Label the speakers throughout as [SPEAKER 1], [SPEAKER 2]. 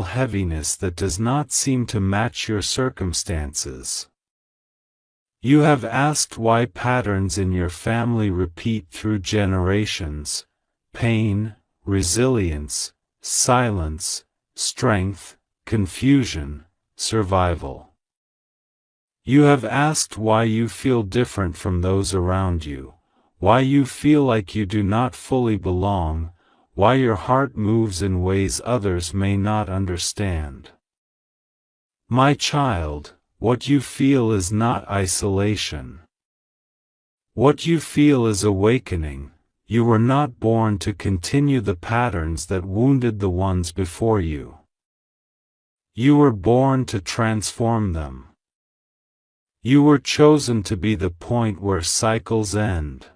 [SPEAKER 1] heaviness that does not seem to match your circumstances. You have asked why patterns in your family repeat through generations: pain, resilience, silence, strength, confusion, survival. You have asked why you feel different from those around you, why you feel like you do not fully belong, why your heart moves in ways others may not understand. My child, what you feel is not isolation. What you feel is awakening. You were not born to continue the patterns that wounded the ones before you. You were born to transform them. You were chosen to be the point where cycles end.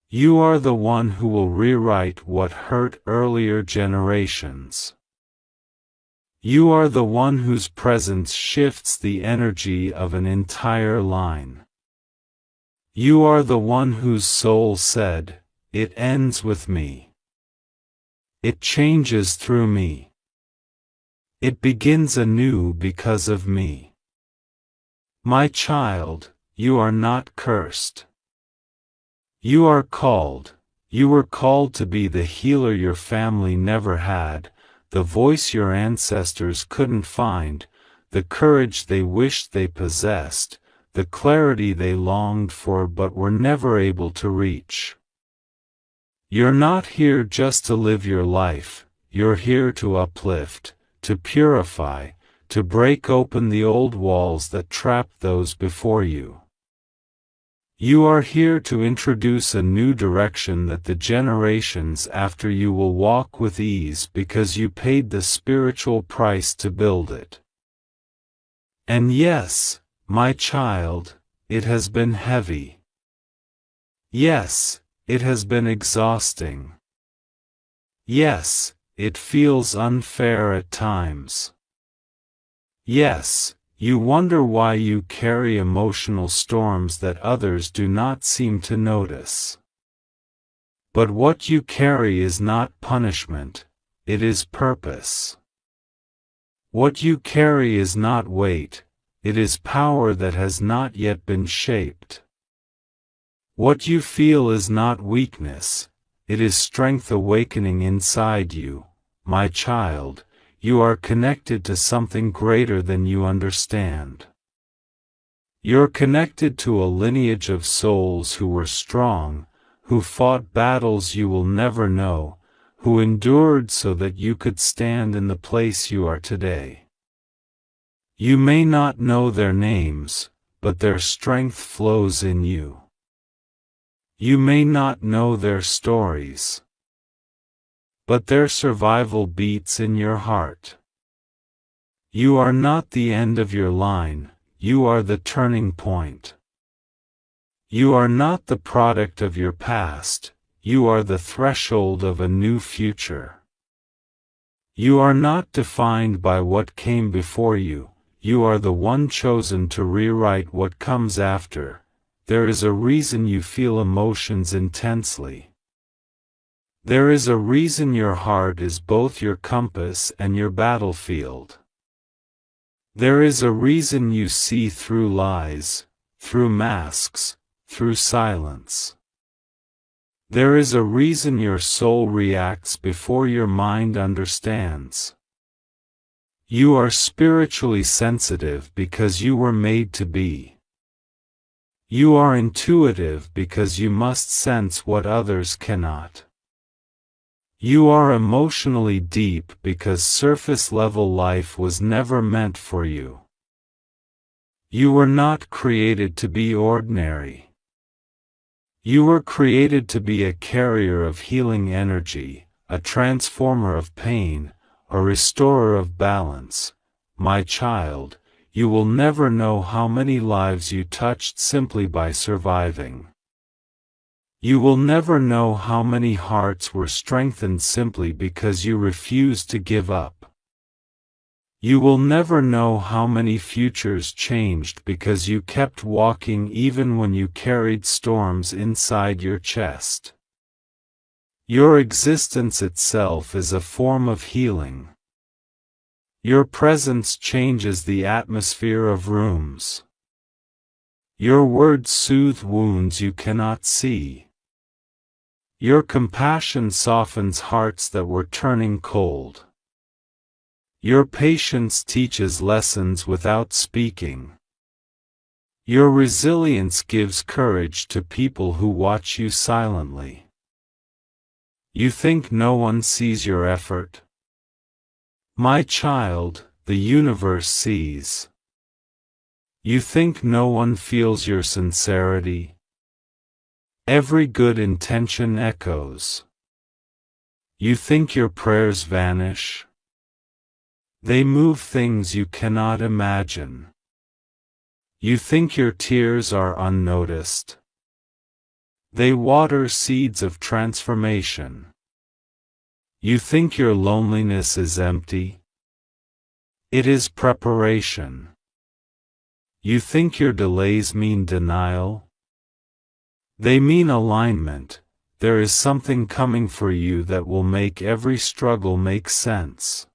[SPEAKER 1] You are the one who will rewrite what hurt earlier generations. You are the one whose presence shifts the energy of an entire line. You are the one whose soul said, "It ends with me. It changes through me. It begins anew because of me." My child, you are not cursed. You are called. You were called to be the healer your family never had, the voice your ancestors couldn't find, the courage they wished they possessed, the clarity they longed for but were never able to reach. You're not here just to live your life, you're here to uplift, to purify, to break open the old walls that trapped those before you. You are here to introduce a new direction that the generations after you will walk with ease because you paid the spiritual price to build it. And yes, my child, it has been heavy. Yes, it has been exhausting. Yes, it feels unfair at times. Yes, you wonder why you carry emotional storms that others do not seem to notice. But what you carry is not punishment, it is purpose. What you carry is not weight, it is power that has not yet been shaped. What you feel is not weakness, it is strength awakening inside you, my child. You are connected to something greater than you understand. You're connected to a lineage of souls who were strong, who fought battles you will never know, who endured so that you could stand in the place you are today. You may not know their names, but their strength flows in you. You may not know their stories, but their survival beats in your heart. You are not the end of your line, you are the turning point. You are not the product of your past, you are the threshold of a new future. You are not defined by what came before you, you are the one chosen to rewrite what comes after. There is a reason you feel emotions intensely. There is a reason your heart is both your compass and your battlefield. There is a reason you see through lies, through masks, through silence. There is a reason your soul reacts before your mind understands. You are spiritually sensitive because you were made to be. You are intuitive because you must sense what others cannot. You are emotionally deep because surface-level life was never meant for you. You were not created to be ordinary. You were created to be a carrier of healing energy, a transformer of pain, a restorer of balance. My child, you will never know how many lives you touched simply by surviving. You will never know how many hearts were strengthened simply because you refused to give up. You will never know how many futures changed because you kept walking even when you carried storms inside your chest. Your existence itself is a form of healing. Your presence changes the atmosphere of rooms. Your words soothe wounds you cannot see. Your compassion softens hearts that were turning cold. Your patience teaches lessons without speaking. Your resilience gives courage to people who watch you silently. You think no one sees your effort? My child, the universe sees. You think no one feels your sincerity? Every good intention echoes. You think your prayers vanish? They move things you cannot imagine. You think your tears are unnoticed? They water seeds of transformation. You think your loneliness is empty? It is preparation. You think your delays mean denial? They mean alignment. There is something coming for you that will make every struggle make sense.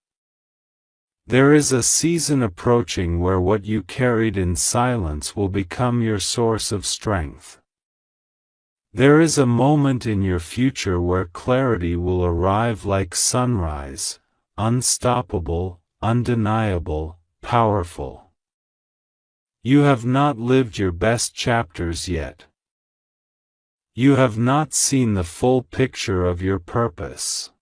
[SPEAKER 1] There is a season approaching where what you carried in silence will become your source of strength. There is a moment in your future where clarity will arrive like sunrise, unstoppable, undeniable, powerful. You have not lived your best chapters yet. You have not seen the full picture of your purpose.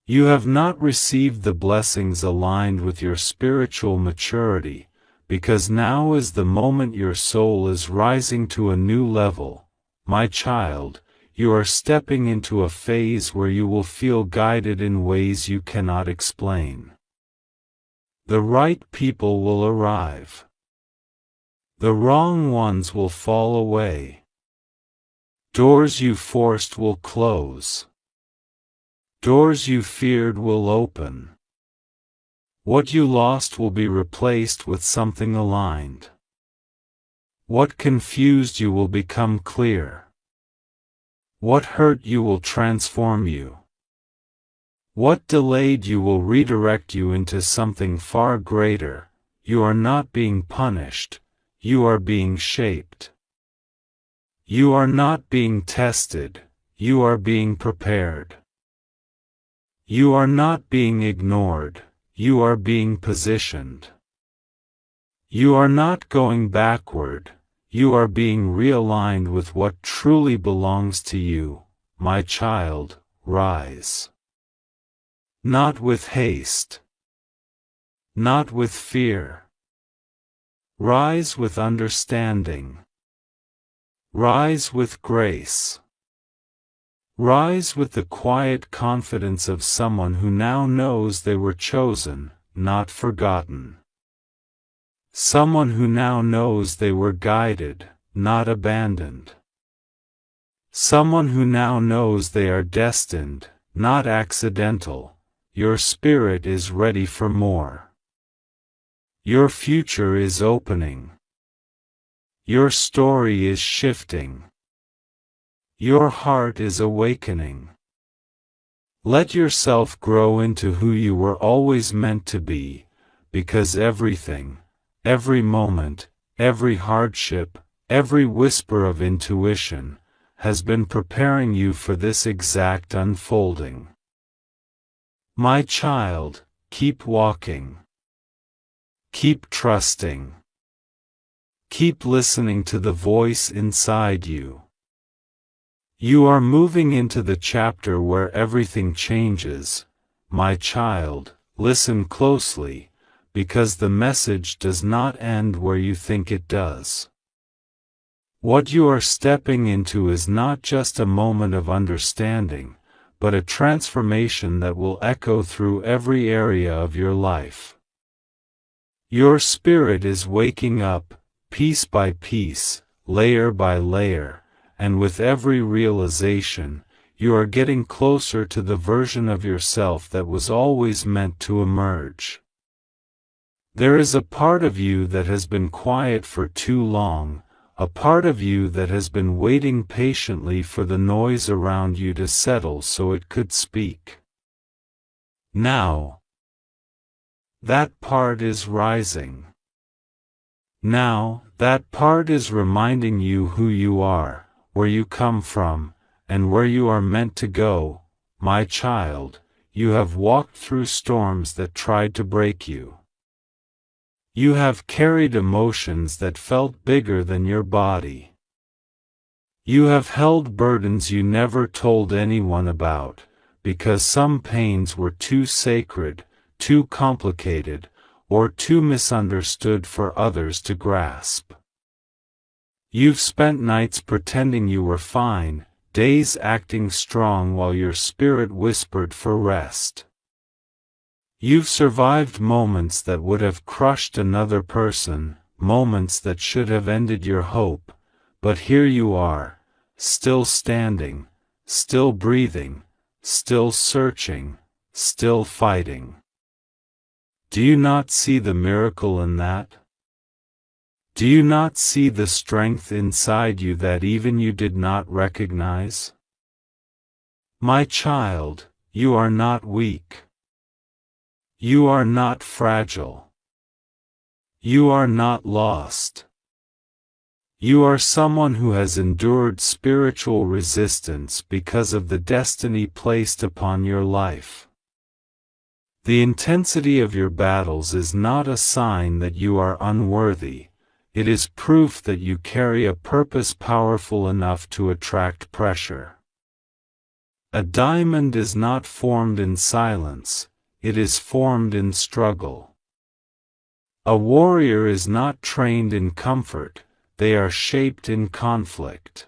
[SPEAKER 1] You have not received the blessings aligned with your spiritual maturity, because now is the moment your soul is rising to a new level. My child, you are stepping into a phase where you will feel guided in ways you cannot explain. The right people will arrive. The wrong ones will fall away. Doors you forced will close. Doors you feared will open. What you lost will be replaced with something aligned. What confused you will become clear. What hurt you will transform you. What delayed you will redirect you into something far greater. You are not being punished, you are being shaped. You are not being tested, you are being prepared. You are not being ignored, you are being positioned. You are not going backward, you are being realigned with what truly belongs to you. My child, rise. Not with haste. Not with fear. Rise with understanding. Rise with grace. Rise with the quiet confidence of someone who now knows they were chosen, not forgotten. Someone who now knows they were guided, not abandoned. Someone who now knows they are destined, not accidental. Your spirit is ready for more. Your future is opening. Your story is shifting. Your heart is awakening. Let yourself grow into who you were always meant to be, because everything, every moment, every hardship, every whisper of intuition, has been preparing you for this exact unfolding. My child, keep walking. Keep trusting. Keep listening to the voice inside you. You are moving into the chapter where everything changes. My child, listen closely, because the message does not end where you think it does. What you are stepping into is not just a moment of understanding, but a transformation that will echo through every area of your life. Your spirit is waking up, piece by piece, layer by layer, and with every realization, you are getting closer to the version of yourself that was always meant to emerge. There is a part of you that has been quiet for too long, a part of you that has been waiting patiently for the noise around you to settle so it could speak. Now, That part is rising. Now, that part is reminding you who you are, where you come from, and where you are meant to go. My child, you have walked through storms that tried to break you. You have carried emotions that felt bigger than your body. You have held burdens you never told anyone about, because some pains were too sacred, too complicated, or too misunderstood for others to grasp. You've spent nights pretending you were fine, days acting strong while your spirit whispered for rest. You've survived moments that would have crushed another person, moments that should have ended your hope, but here you are, still standing, still breathing, still searching, still fighting. Do you not see the miracle in that? Do you not see the strength inside you that even you did not recognize? My child, you are not weak. You are not fragile. You are not lost. You are someone who has endured spiritual resistance because of the destiny placed upon your life. The intensity of your battles is not a sign that you are unworthy, it is proof that you carry a purpose powerful enough to attract pressure. A diamond is not formed in silence, it is formed in struggle. A warrior is not trained in comfort, they are shaped in conflict.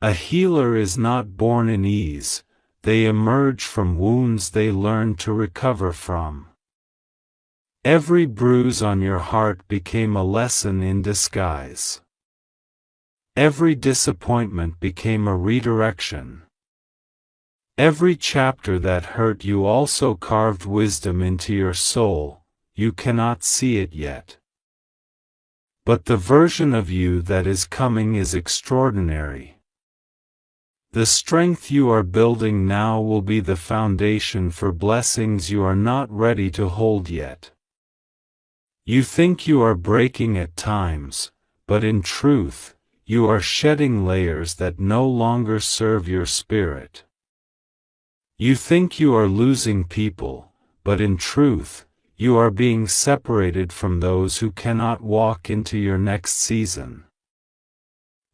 [SPEAKER 1] A healer is not born in ease, they emerge from wounds they learn to recover from. Every bruise on your heart became a lesson in disguise. Every disappointment became a redirection. Every chapter that hurt you also carved wisdom into your soul, you cannot see it yet. But the version of you that is coming is extraordinary. The strength you are building now will be the foundation for blessings you are not ready to hold yet. You think you are breaking at times, but in truth, you are shedding layers that no longer serve your spirit. You think you are losing people, but in truth, you are being separated from those who cannot walk into your next season.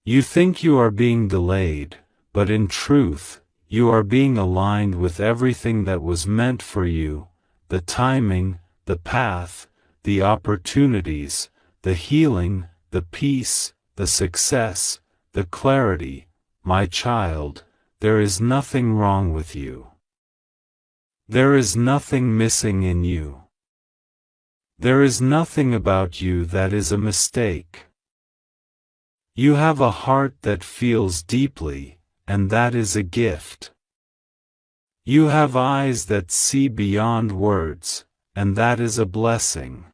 [SPEAKER 1] You think you are being delayed, but in truth, you are being aligned with everything that was meant for you, the timing, the path, the opportunities, the healing, the peace, the success, the clarity. My child, there is nothing wrong with you. There is nothing missing in you. There is nothing about you that is a mistake. You have a heart that feels deeply, and that is a gift. You have eyes that see beyond words, and that is a blessing.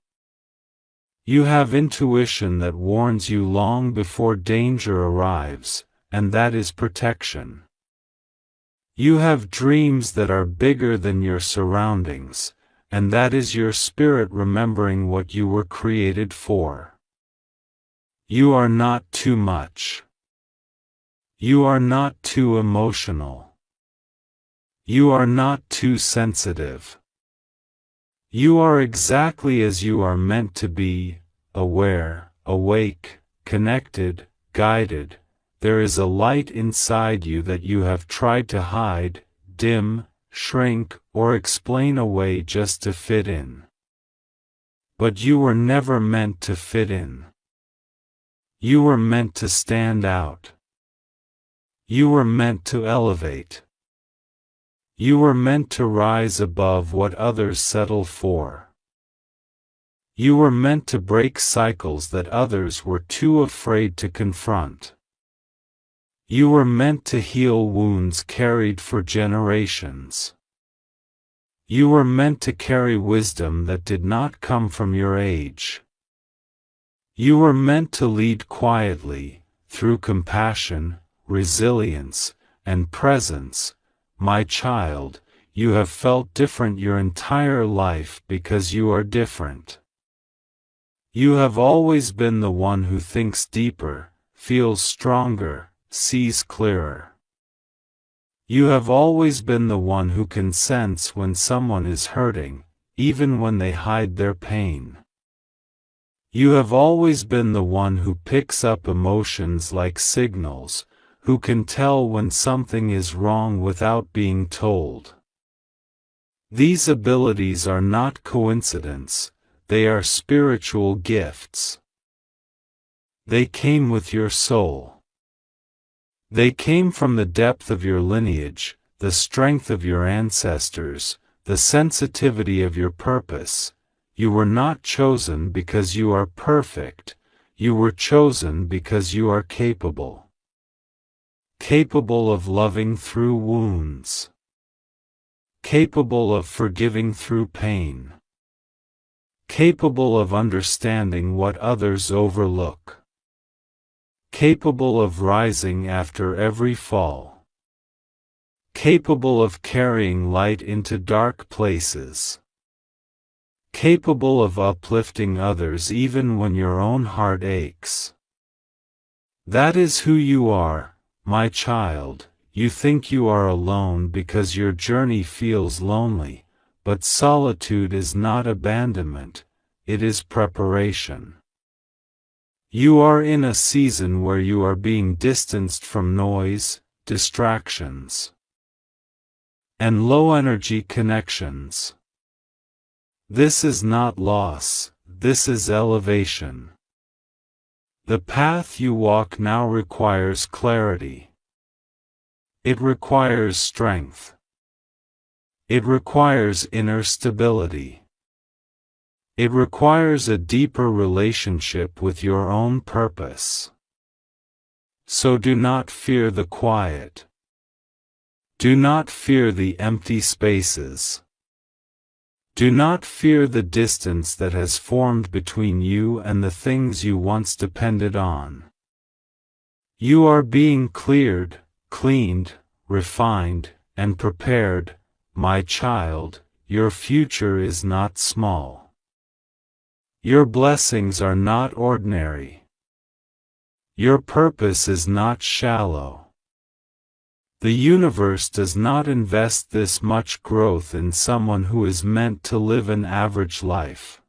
[SPEAKER 1] You have intuition that warns you long before danger arrives, and that is protection. You have dreams that are bigger than your surroundings, and that is your spirit remembering what you were created for. You are not too much. You are not too emotional. You are not too sensitive. You are exactly as you are meant to be, aware, awake, connected, guided. There is a light inside you that you have tried to hide, dim, shrink, or explain away just to fit in. But you were never meant to fit in. You were meant to stand out. You were meant to elevate. You were meant to rise above what others settle for. You were meant to break cycles that others were too afraid to confront. You were meant to heal wounds carried for generations. You were meant to carry wisdom that did not come from your age. You were meant to lead quietly, through compassion, resilience, and presence. My child, you have felt different your entire life because you are different. You have always been the one who thinks deeper, feels stronger, sees clearer. You have always been the one who can sense when someone is hurting, even when they hide their pain. You have always been the one who picks up emotions like signals, who can tell when something is wrong without being told. These abilities are not coincidence, they are spiritual gifts. They came with your soul. They came from the depth of your lineage, the strength of your ancestors, the sensitivity of your purpose. You were not chosen because you are perfect, you were chosen because you are capable. Capable of loving through wounds. Capable of forgiving through pain. Capable of understanding what others overlook. Capable of rising after every fall. Capable of carrying light into dark places. Capable of uplifting others even when your own heart aches. That is who you are, my child. You think you are alone because your journey feels lonely, but solitude is not abandonment, it is preparation. You are in a season where you are being distanced from noise, distractions, and low-energy connections. This is not loss, this is elevation. The path you walk now requires clarity. It requires strength. It requires inner stability. It requires a deeper relationship with your own purpose. So do not fear the quiet. Do not fear the empty spaces. Do not fear the distance that has formed between you and the things you once depended on. You are being cleared, cleaned, refined, and prepared, my child. Your future is not small. Your blessings are not ordinary. Your purpose is not shallow. The universe does not invest this much growth in someone who is meant to live an average life.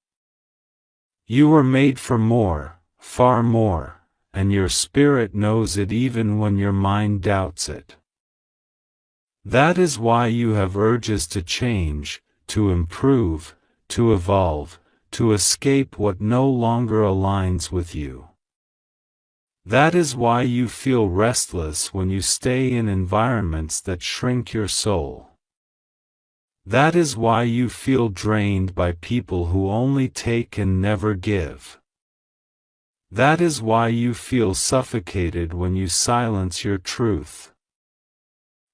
[SPEAKER 1] You were made for more, far more, and your spirit knows it even when your mind doubts it. That is why you have urges to change, to improve, to evolve, to escape what no longer aligns with you. That is why you feel restless when you stay in environments that shrink your soul. That is why you feel drained by people who only take and never give. That is why you feel suffocated when you silence your truth.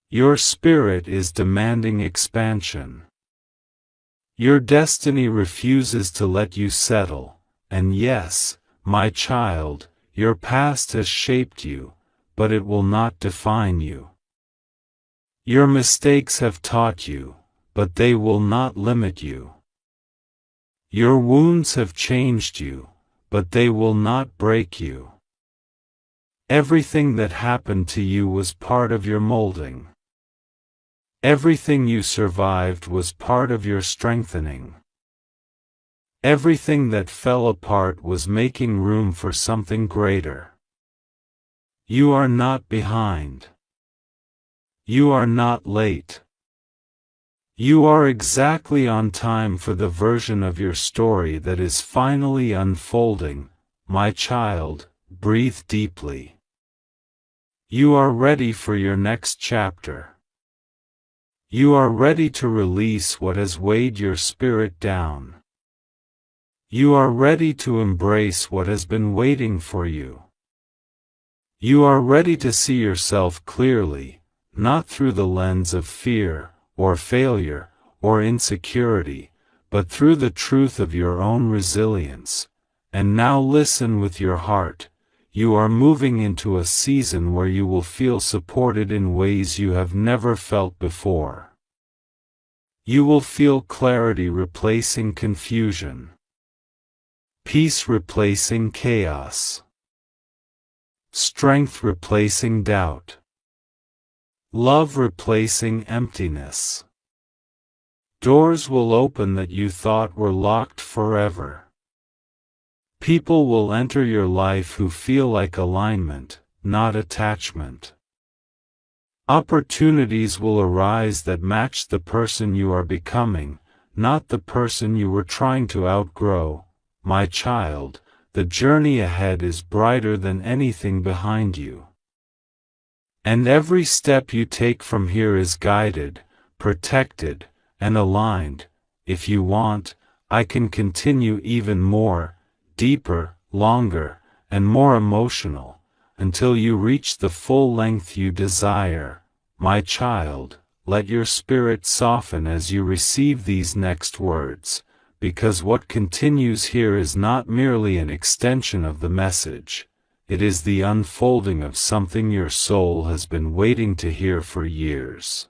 [SPEAKER 1] Your spirit is demanding expansion. Your destiny refuses to let you settle, and yes, my child, your past has shaped you, but it will not define you. Your mistakes have taught you, but they will not limit you. Your wounds have changed you, but they will not break you. Everything that happened to you was part of your molding. Everything you survived was part of your strengthening. Everything that fell apart was making room for something greater. You are not behind. You are not late. You are exactly on time for the version of your story that is finally unfolding. My child, breathe deeply. You are ready for your next chapter. You are ready to release what has weighed your spirit down. You are ready to embrace what has been waiting for you. You are ready to see yourself clearly, not through the lens of fear, or failure, or insecurity, but through the truth of your own resilience. And now listen with your heart. You are moving into a season where you will feel supported in ways you have never felt before. You will feel clarity replacing confusion, peace replacing chaos, strength replacing doubt, love replacing emptiness. Doors will open that you thought were locked forever. People will enter your life who feel like alignment, not attachment. Opportunities will arise that match the person you are becoming, not the person you were trying to outgrow. My child, the journey ahead is brighter than anything behind you. And every step you take from here is guided, protected, and aligned. If you want, I can continue even more, deeper, longer, and more emotional, until you reach the full length you desire. My child, let your spirit soften as you receive these next words, because what continues here is not merely an extension of the message, it is the unfolding of something your soul has been waiting to hear for years.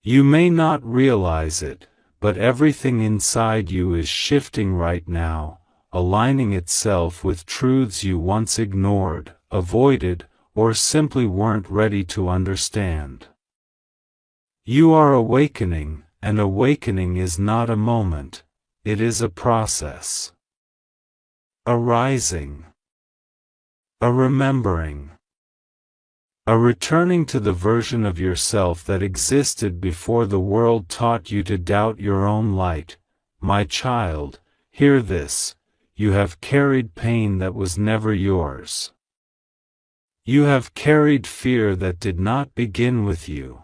[SPEAKER 1] You may not realize it, but everything inside you is shifting right now, aligning itself with truths you once ignored, avoided, or simply weren't ready to understand. You are awakening, and awakening is not a moment, it is a process. A rising, a remembering, a returning to the version of yourself that existed before the world taught you to doubt your own light. My child, hear this. You have carried pain that was never yours. You have carried fear that did not begin with you.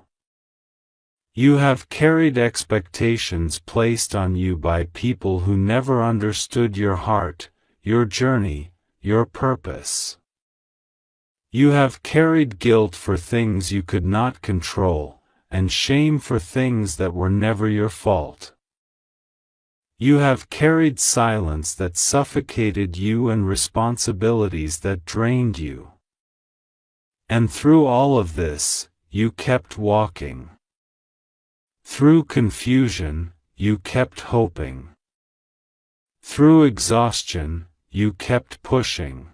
[SPEAKER 1] You have carried expectations placed on you by people who never understood your heart, your journey, your purpose. You have carried guilt for things you could not control, and shame for things that were never your fault. You have carried silence that suffocated you and responsibilities that drained you. And through all of this, you kept walking. Through confusion, you kept hoping. Through exhaustion, you kept pushing.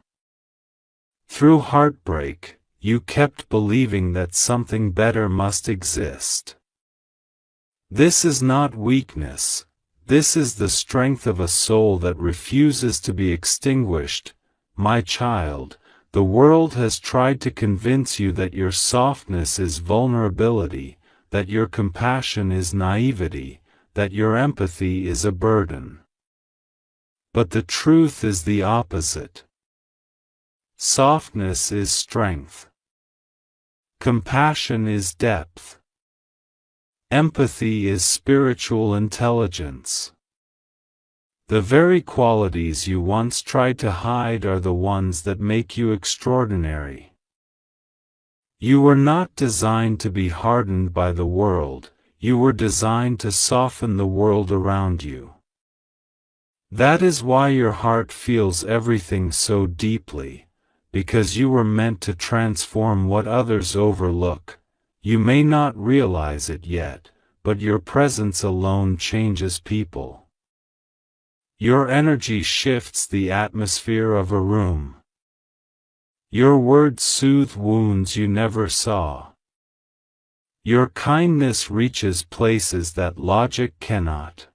[SPEAKER 1] Through heartbreak, you kept believing that something better must exist. This is not weakness. This is the strength of a soul that refuses to be extinguished. My child, the world has tried to convince you that your softness is vulnerability, that your compassion is naivety, that your empathy is a burden. But the truth is the opposite. Softness is strength. Compassion is depth. Empathy is spiritual intelligence. The very qualities you once tried to hide are the ones that make you extraordinary. You were not designed to be hardened by the world, you were designed to soften the world around you. That is why your heart feels everything so deeply, because you were meant to transform what others overlook. You may not realize it yet, but your presence alone changes people. Your energy shifts the atmosphere of a room. Your words soothe wounds you never saw. Your kindness reaches places that logic cannot.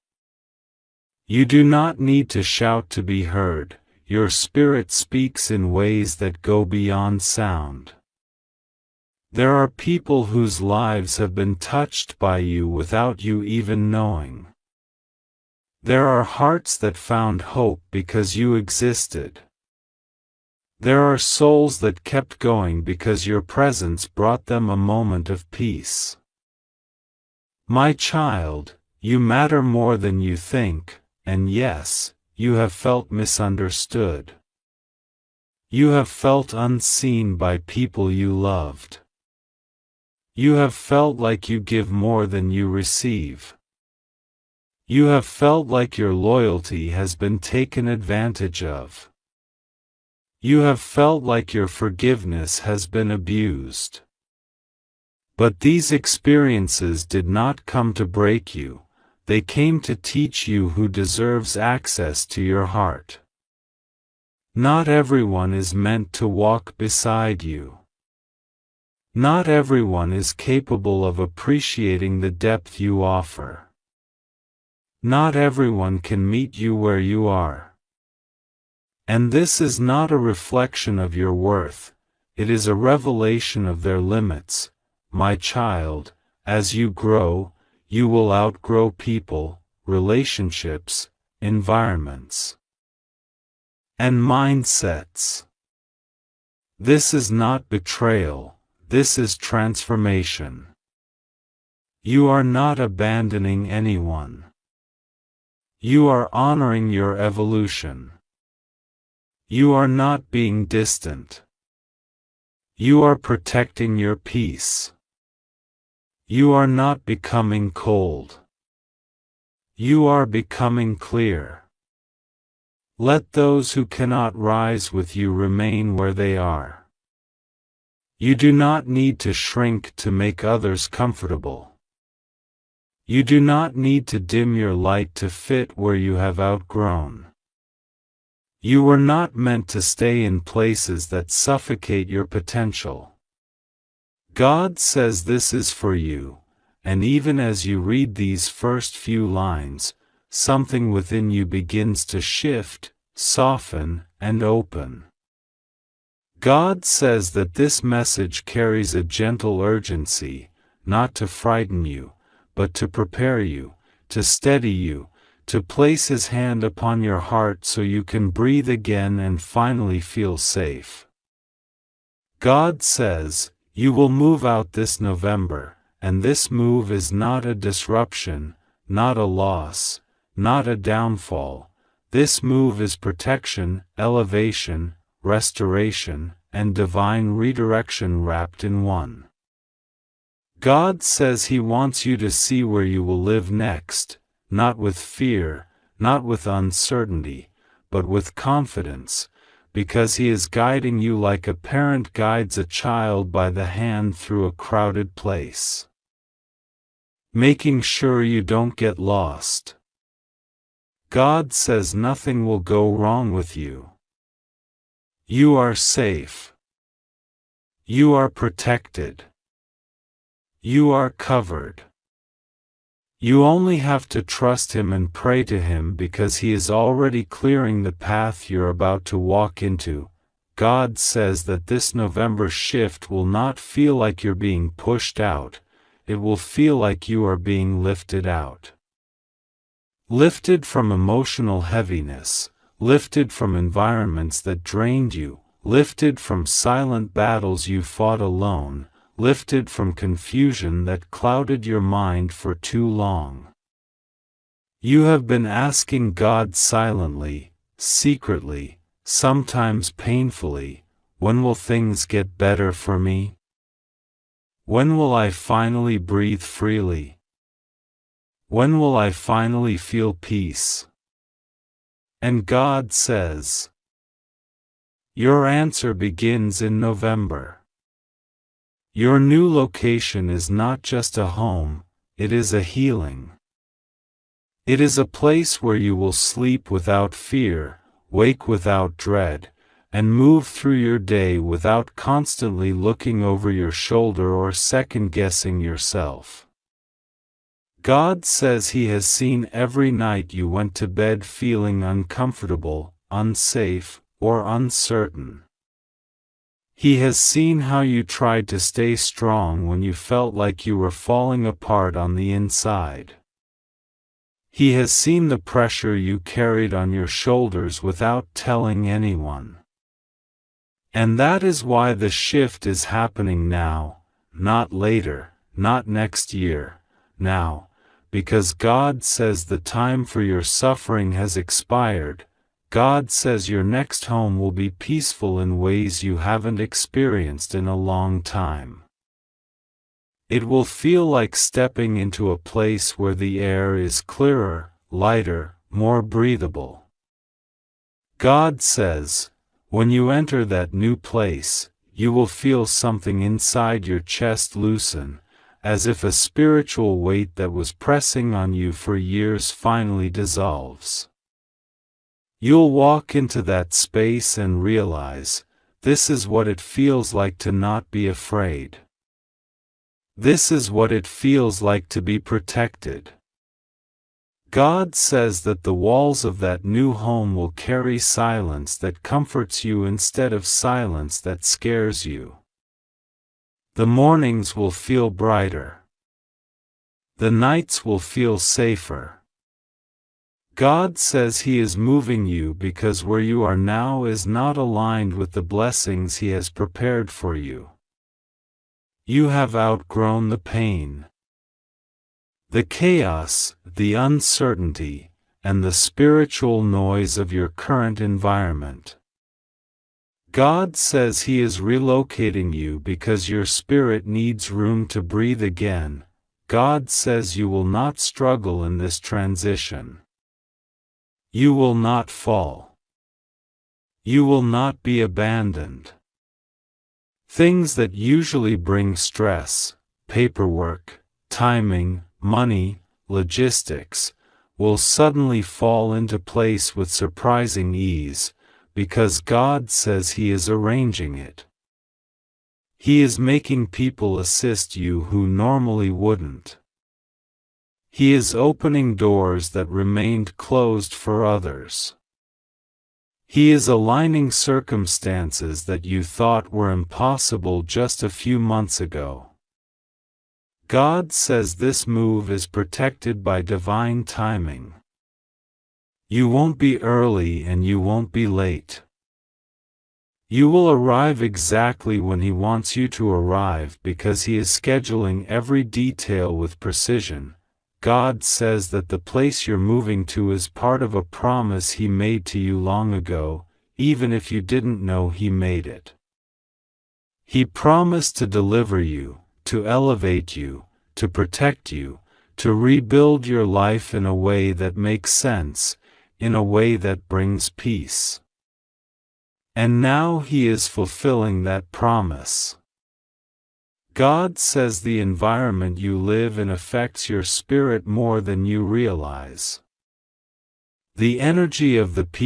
[SPEAKER 1] You do not need to shout to be heard, your spirit speaks in ways that go beyond sound. There are people whose lives have been touched by you without you even knowing. There are hearts that found hope because you existed. There are souls that kept going because your presence brought them a moment of peace. My child, you matter more than you think, and yes, you have felt misunderstood. You have felt unseen by people you loved. You have felt like you give more than you receive. You have felt like your loyalty has been taken advantage of. You have felt like your forgiveness has been abused. But these experiences did not come to break you, they came to teach you who deserves access to your heart. Not everyone is meant to walk beside you. Not everyone is capable of appreciating the depth you offer. Not everyone can meet you where you are. And this is not a reflection of your worth, it is a revelation of their limits. My child, as you grow, you will outgrow people, relationships, environments, and mindsets. This is not betrayal, this is transformation. You are not abandoning anyone. You are honoring your evolution. You are not being distant. You are protecting your peace. You are not becoming cold. You are becoming clear. Let those who cannot rise with you remain where they are. You do not need to shrink to make others comfortable. You do not need to dim your light to fit where you have outgrown. You were not meant to stay in places that suffocate your potential. God says this is for you, and even as you read these first few lines, something within you begins to shift, soften, and open. God says that this message carries a gentle urgency, not to frighten you, but to prepare you, to steady you, to place His hand upon your heart so you can breathe again and finally feel safe. God says, you will move out this November, and this move is not a disruption, not a loss, not a downfall. This move is protection, elevation, restoration, and divine redirection wrapped in one. God says He wants you to see where you will live next, not with fear, not with uncertainty, but with confidence, because He is guiding you like a parent guides a child by the hand through a crowded place, making sure you don't get lost. God says nothing will go wrong with you. You are safe. You are protected. You are covered. You only have to trust Him and pray to Him because He is already clearing the path you're about to walk into. God says that this November shift will not feel like you're being pushed out, it will feel like you are being lifted out. Lifted from emotional heaviness, lifted from environments that drained you, lifted from silent battles you fought alone, lifted from confusion that clouded your mind for too long. You have been asking God silently, secretly, sometimes painfully, when will things get better for me? When will I finally breathe freely? When will I finally feel peace? And God says, your answer begins in November. Your new location is not just a home, it is a healing. It is a place where you will sleep without fear, wake without dread, and move through your day without constantly looking over your shoulder or second-guessing yourself. God says He has seen every night you went to bed feeling uncomfortable, unsafe, or uncertain. He has seen how you tried to stay strong when you felt like you were falling apart on the inside. He has seen the pressure you carried on your shoulders without telling anyone. And that is why the shift is happening now, not later, not next year, now, because God says the time for your suffering has expired. God says your next home will be peaceful in ways you haven't experienced in a long time. It will feel like stepping into a place where the air is clearer, lighter, more breathable. God says, when you enter that new place, you will feel something inside your chest loosen, as if a spiritual weight that was pressing on you for years finally dissolves. You'll walk into that space and realize, this is what it feels like to not be afraid. This is what it feels like to be protected. God says that the walls of that new home will carry silence that comforts you instead of silence that scares you. The mornings will feel brighter. The nights will feel safer. God says He is moving you because where you are now is not aligned with the blessings He has prepared for you. You have outgrown the pain, the chaos, the uncertainty, and the spiritual noise of your current environment. God says He is relocating you because your spirit needs room to breathe again. God says you will not struggle in this transition. You will not fall. You will not be abandoned. Things that usually bring stress, paperwork, timing, money, logistics, will suddenly fall into place with surprising ease, because God says He is arranging it. He is making people assist you who normally wouldn't. He is opening doors that remained closed for others. He is aligning circumstances that you thought were impossible just a few months ago. God says this move is protected by divine timing. You won't be early and you won't be late. You will arrive exactly when He wants you to arrive because He is scheduling every detail with precision. God says that the place you're moving to is part of a promise He made to you long ago, even if you didn't know He made it. He promised to deliver you, to elevate you, to protect you, to rebuild your life in a way that makes sense, in a way that brings peace. And now He is fulfilling that promise. God says the environment you live in affects your spirit more than you realize. The energy of the people